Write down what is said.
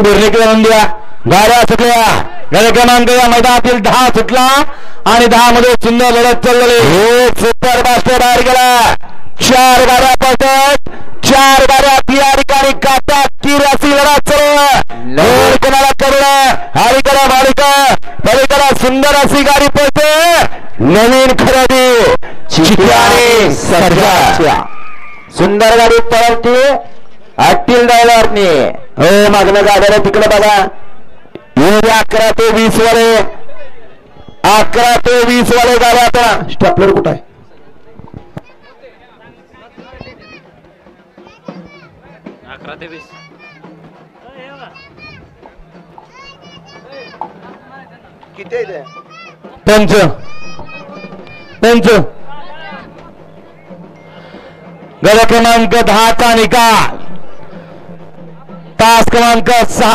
भिरणे करून द्या. गाड्या सुटल्या. गाड्या क्रमांक या मैदानातील 10 सुटला आणि 10 मध्ये सुंदर लढत चालली. सुपर मास्टर बाहेर गेला. 4 गाड्या पडतात. 4 गाड्या या ठिकाणी काढतात. 83 लढत चालू. कोणाला करून हरिकला मालिका पलीकडा सुंदर अशी गाडी पडते. नवीन खरेदी चित्याने सर्जा सुंदर गाडी पळवते. अट्टील ड्रायव्हरने हो मागणं गाड्याला तिकडे बघा. 11 ते 20 वाले 11 ते 20 वाले गाड्या. आता स्टॅपलर कुठं आहे? किती पंच गड क्रमांक 10 चा निकाल. तास क्रमांक 6